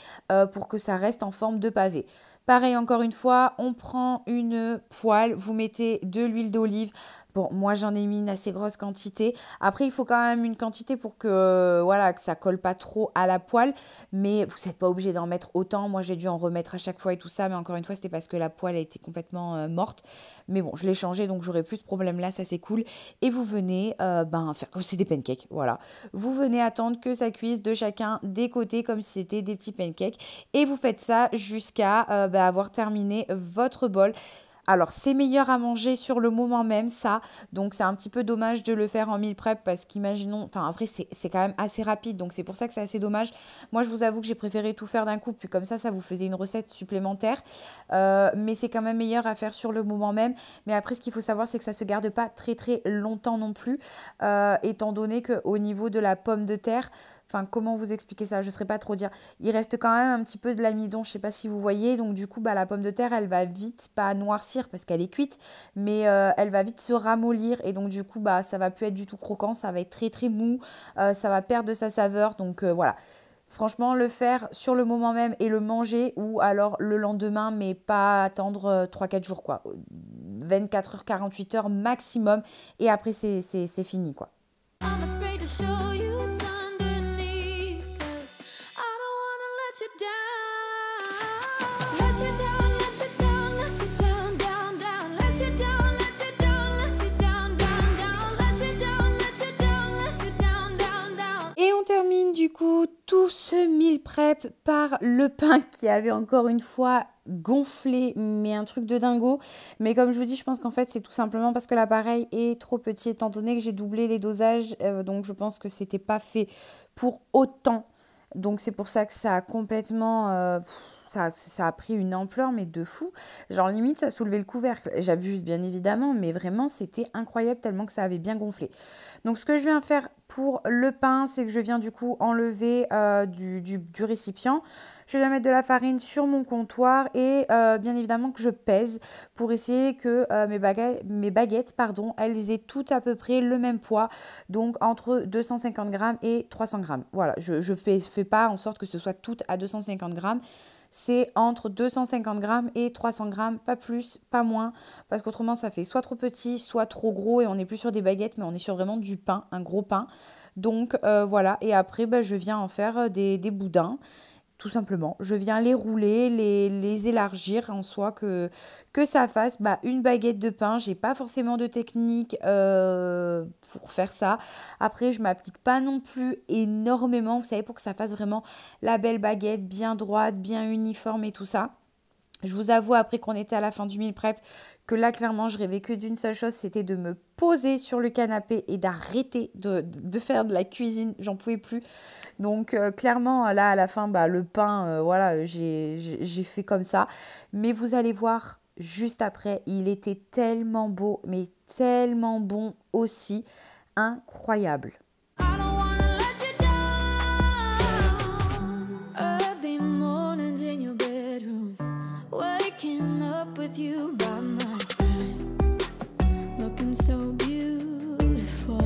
pour que ça reste en forme de pavé. Pareil, encore une fois, on prend une poêle, vous mettez de l'huile d'olive. Bon, moi, j'en ai mis une assez grosse quantité. Après, il faut quand même une quantité pour que, que ça colle pas trop à la poêle. Mais vous n'êtes pas obligé d'en mettre autant. Moi, j'ai dû en remettre à chaque fois et tout ça. Mais encore une fois, c'était parce que la poêle a été complètement morte. Mais bon, je l'ai changée, donc j'aurai plus ce problème-là. Ça, c'est cool. Et vous venez faire comme si c'était des pancakes. Voilà. Vous venez attendre que ça cuise de chacun des côtés comme si c'était des petits pancakes. Et vous faites ça jusqu'à avoir terminé votre bol. Alors, c'est meilleur à manger sur le moment même, ça. Donc, c'est un petit peu dommage de le faire en meal prep parce qu'imaginons... Enfin, après, c'est quand même assez rapide. Donc, c'est pour ça que c'est assez dommage. Moi, je vous avoue que j'ai préféré tout faire d'un coup. Puis comme ça vous faisait une recette supplémentaire. Mais c'est quand même meilleur à faire sur le moment même. Mais après, ce qu'il faut savoir, c'est que ça ne se garde pas très, très longtemps non plus. Étant donné qu'au niveau de la pomme de terre... Enfin, comment vous expliquer ça? Je ne saurais pas trop dire. Il reste quand même un petit peu de l'amidon, je ne sais pas si vous voyez. Donc, du coup, la pomme de terre, elle va vite, pas noircir parce qu'elle est cuite, mais elle va vite se ramollir. Et donc, du coup, ça va plus être du tout croquant. Ça va être très, très mou. Ça va perdre de sa saveur. Donc, voilà. Franchement, le faire sur le moment même et le manger ou alors le lendemain, mais pas attendre 3-4 jours, quoi. 24 heures, 48 heures maximum. Et après, c'est fini, quoi. I'm afraid to show you what's underneath, 'cause I don't wanna let you down. Let you down, let you down, let you down, down, down. Let you down, let you down, let you down, down, down. Let you down, let you down, let you down, down, down. Et on termine du coup tout ce meal prep par le pain qui avait encore une fois gonflé, mais un truc de dingo. Mais comme je vous dis, je pense qu'en fait c'est tout simplement parce que l'appareil est trop petit étant donné que j'ai doublé les dosages, donc je pense que c'était pas fait pour autant. Donc c'est pour ça que ça a complètement ça a pris une ampleur mais de fou. Genre limite ça soulevait le couvercle. J'abuse bien évidemment, mais vraiment c'était incroyable tellement que ça avait bien gonflé. Donc ce que je viens faire pour le pain, c'est que je viens du coup enlever du récipient. Je vais mettre de la farine sur mon comptoir et bien évidemment que je pèse pour essayer que mes baguettes, elles aient toutes à peu près le même poids, donc entre 250 grammes et 300 grammes. Voilà, je fais pas en sorte que ce soit toutes à 250 grammes. C'est entre 250 grammes et 300 grammes, pas plus, pas moins, parce qu'autrement ça fait soit trop petit, soit trop gros et on n'est plus sur des baguettes, mais on est sur vraiment du pain, un gros pain. Donc voilà, et après je viens en faire des boudins. Tout simplement, je viens les rouler, les élargir en soi, que ça fasse une baguette de pain. J'ai pas forcément de technique pour faire ça. Après, je m'applique pas non plus énormément, vous savez, pour que ça fasse vraiment la belle baguette, bien droite, bien uniforme et tout ça. Je vous avoue, après qu'on était à la fin du meal prep, que là, clairement, je rêvais que d'une seule chose, c'était de me poser sur le canapé et d'arrêter de faire de la cuisine. J'en pouvais plus. Donc, clairement, là, à la fin, le pain, j'ai fait comme ça. Mais vous allez voir, juste après, il était tellement beau, mais tellement bon aussi. Incroyable. You by my side, looking so beautiful,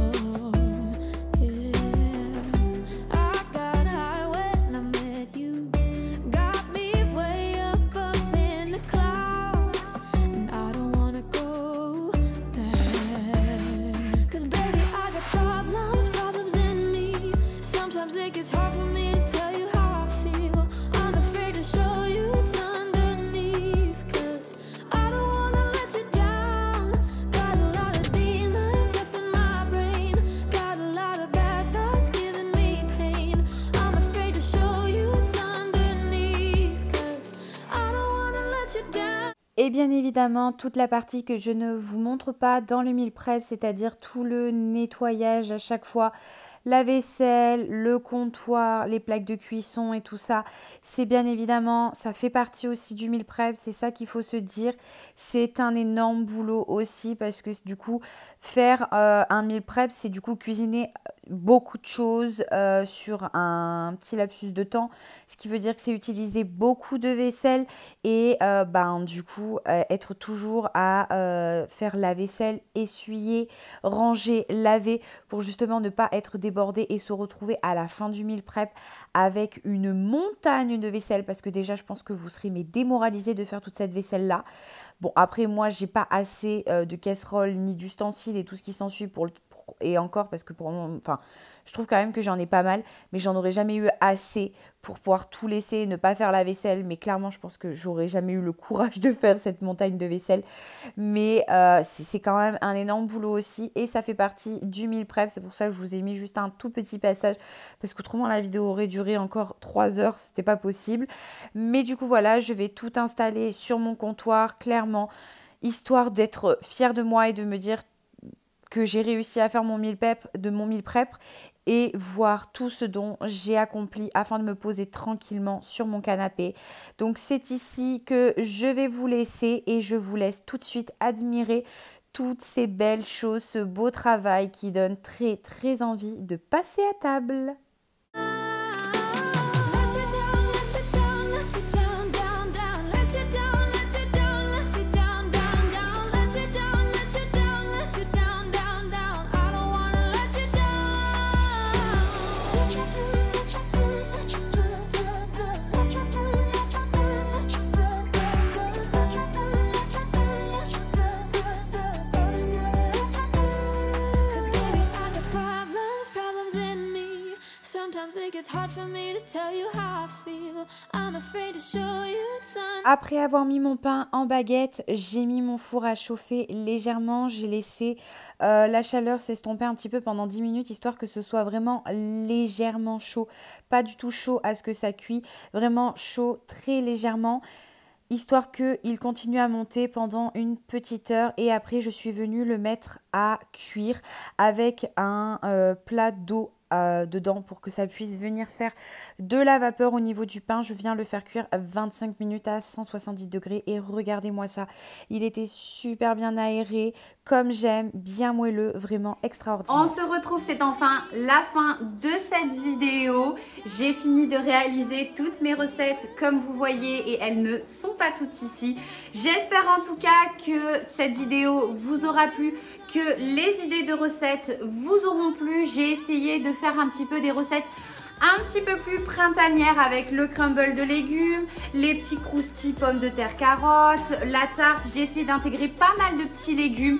yeah. I got high when I met you, got me way up in the clouds, and I don't wanna go Et bien évidemment, toute la partie que je ne vous montre pas dans le meal prep, c'est-à-dire tout le nettoyage à chaque fois, la vaisselle, le comptoir, les plaques de cuisson et tout ça, c'est bien évidemment, ça fait partie aussi du meal prep, c'est ça qu'il faut se dire. C'est un énorme boulot aussi parce que du coup, faire un meal prep, c'est du coup cuisiner beaucoup de choses sur un petit lapsus de temps, ce qui veut dire que c'est utiliser beaucoup de vaisselle et du coup être toujours à faire la vaisselle, essuyer, ranger, laver pour justement ne pas être débordé et se retrouver à la fin du meal prep avec une montagne de vaisselle parce que déjà je pense que vous serez démoralisé de faire toute cette vaisselle là. Bon, après, moi, j'ai pas assez de casseroles ni d'ustensiles et tout ce qui s'ensuit et encore parce que je trouve quand même que j'en ai pas mal, mais j'en aurais jamais eu assez pour pouvoir tout laisser et ne pas faire la vaisselle. Mais clairement, je pense que j'aurais jamais eu le courage de faire cette montagne de vaisselle. Mais c'est quand même un énorme boulot aussi et ça fait partie du meal prep. C'est pour ça que je vous ai mis juste un tout petit passage parce qu'autrement, la vidéo aurait duré encore 3 heures. C'était pas possible. Mais du coup, voilà, je vais tout installer sur mon comptoir, clairement, histoire d'être fière de moi et de me dire que j'ai réussi à faire mon meal prep et voir tout ce dont j'ai accompli afin de me poser tranquillement sur mon canapé. Donc c'est ici que je vais vous laisser et je vous laisse tout de suite admirer toutes ces belles choses, ce beau travail qui donne très très envie de passer à table. Après avoir mis mon pain en baguette, j'ai mis mon four à chauffer légèrement. J'ai laissé la chaleur s'estomper un petit peu pendant 10 minutes, histoire que ce soit vraiment légèrement chaud. Pas du tout chaud à ce que ça cuit, vraiment chaud très légèrement, histoire qu'il continue à monter pendant une petite heure. Et après, je suis venue le mettre à cuire avec un plat d'eau dedans pour que ça puisse venir faire de la vapeur au niveau du pain. Je viens le faire cuire 25 minutes à 170 degrés et regardez-moi ça. Il était super bien aéré, comme j'aime, bien moelleux, vraiment extraordinaire. On se retrouve, c'est enfin la fin de cette vidéo. J'ai fini de réaliser toutes mes recettes comme vous voyez et elles ne sont pas toutes ici. J'espère en tout cas que cette vidéo vous aura plu, que les idées de recettes vous auront plu. J'ai essayé de faire un petit peu des recettes un petit peu plus printanières avec le crumble de légumes, les petits croustilles pommes de terre carottes, la tarte. J'ai essayé d'intégrer pas mal de petits légumes,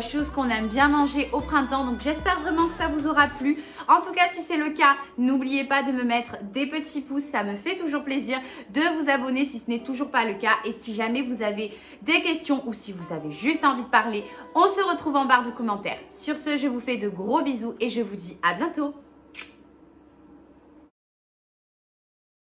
chose qu'on aime bien manger au printemps. Donc j'espère vraiment que ça vous aura plu. En tout cas, si c'est le cas, n'oubliez pas de me mettre des petits pouces, ça me fait toujours plaisir. De vous abonner si ce n'est toujours pas le cas. Et si jamais vous avez des questions ou si vous avez juste envie de parler, on se retrouve en barre de commentaires. Sur ce, je vous fais de gros bisous et je vous dis à bientôt.